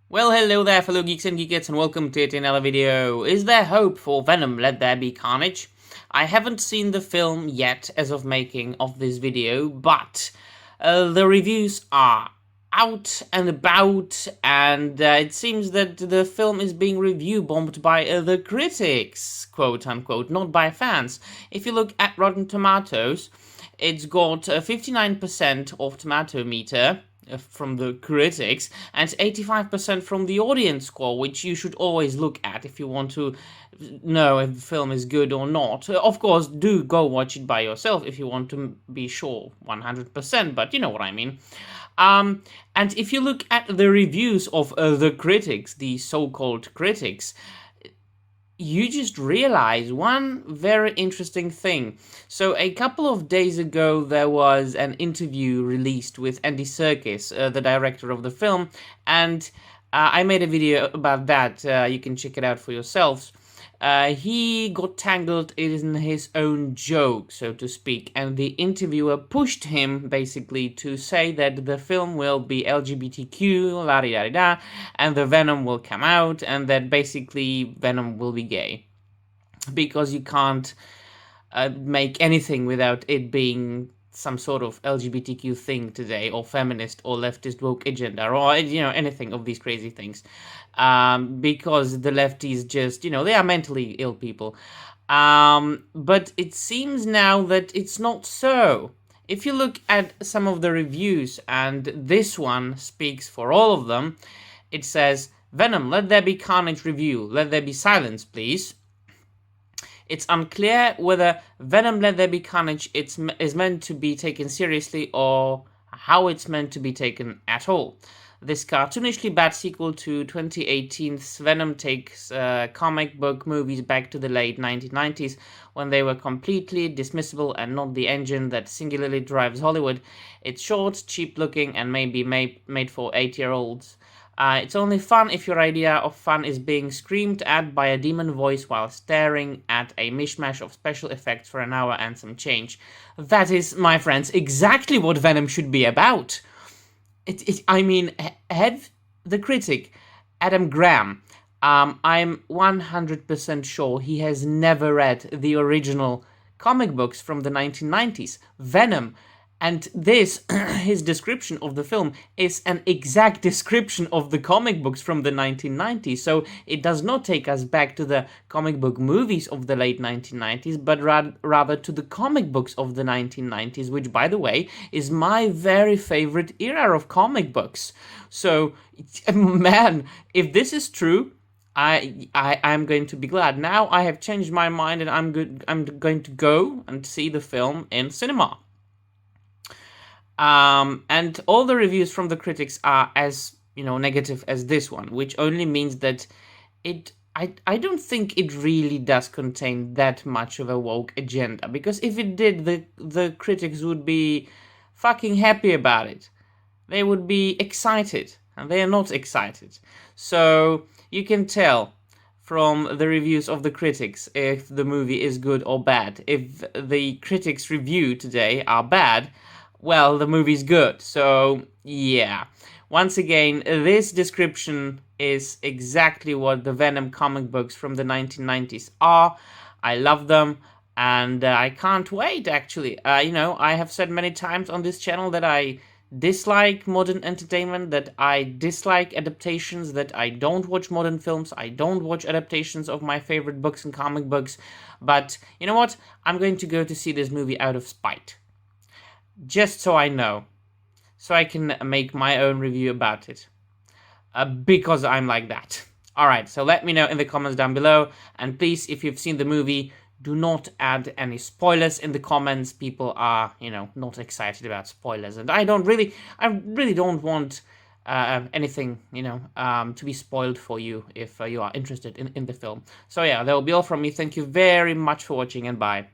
Well, hello there, fellow geeks and geekettes, and welcome to yet another video. Is there hope for Venom Let There Be Carnage? I haven't seen the film yet as of making of this video, but the reviews are out and about, and it seems that the film is being review bombed by the critics, quote unquote, not by fans. If you look at Rotten Tomatoes, it's got 59% of tomato meter from the critics and 85% from the audience score, which you should always look at if you want to know if the film is good or not. Of course, do go watch it by yourself if you want to be sure 100%, but you know what I mean. And if you look at the reviews of the critics, the so-called critics, you just realize one very interesting thing. So a couple of days ago, there was an interview released with Andy Serkis, the director of the film, and I made a video about that. You can check it out for yourselves. He got tangled in his own joke, so to speak, and the interviewer pushed him basically to say that the film will be LGBTQ, la di da da, and the Venom will come out, and that basically Venom will be gay. Because you can't make anything without it being some sort of LGBTQ thing today, or feminist, or leftist woke agenda, or anything of these crazy things, because the lefties just they are mentally ill people. But it seems now that it's not so. If you look at some of the reviews, and this one speaks for all of them, it says, "Venom, let there be carnage review. Let there be silence, please." It's unclear whether Venom Let There Be Carnage is meant to be taken seriously or how it's meant to be taken at all. This cartoonishly bad sequel to 2018's Venom takes comic book movies back to the late 1990s when they were completely dismissible and not the engine that singularly drives Hollywood. It's short, cheap looking, and maybe made for 8-year-olds. It's only fun if your idea of fun is being screamed at by a demon voice while staring at a mishmash of special effects for an hour and some change. That is, my friends, exactly what Venom should be about. Have the critic, Adam Graham, I'm 100% sure he has never read the original comic books from the 1990s. Venom. And this, his description of the film, is an exact description of the comic books from the 1990s. So it does not take us back to the comic book movies of the late 1990s, but rather to the comic books of the 1990s, which, by the way, is my very favorite era of comic books. So, man, if this is true, I'm going to be glad. Now I have changed my mind, and I'm going to go and see the film in cinema. And all the reviews from the critics are as negative as this one, which only means that I don't think it really does contain that much of a woke agenda, because if it did, the critics would be fucking happy about it. They would be excited, and they are not excited. So you can tell from the reviews of the critics if the movie is good or bad. If the critics' review today are bad, well, the movie's good. So, yeah. Once again, this description is exactly what the Venom comic books from the 1990s are. I love them, and I can't wait, actually. I have said many times on this channel that I dislike modern entertainment, that I dislike adaptations, that I don't watch modern films, I don't watch adaptations of my favorite books and comic books. But, you know what? I'm going to go to see this movie out of spite. Just so I know, so I can make my own review about it, because I'm like that. Alright, so let me know in the comments down below, and please, if you've seen the movie, do not add any spoilers in the comments. People are, not excited about spoilers, and I really don't want anything, to be spoiled for you if you are interested in the film. So yeah, that will be all from me. Thank you very much for watching, and bye.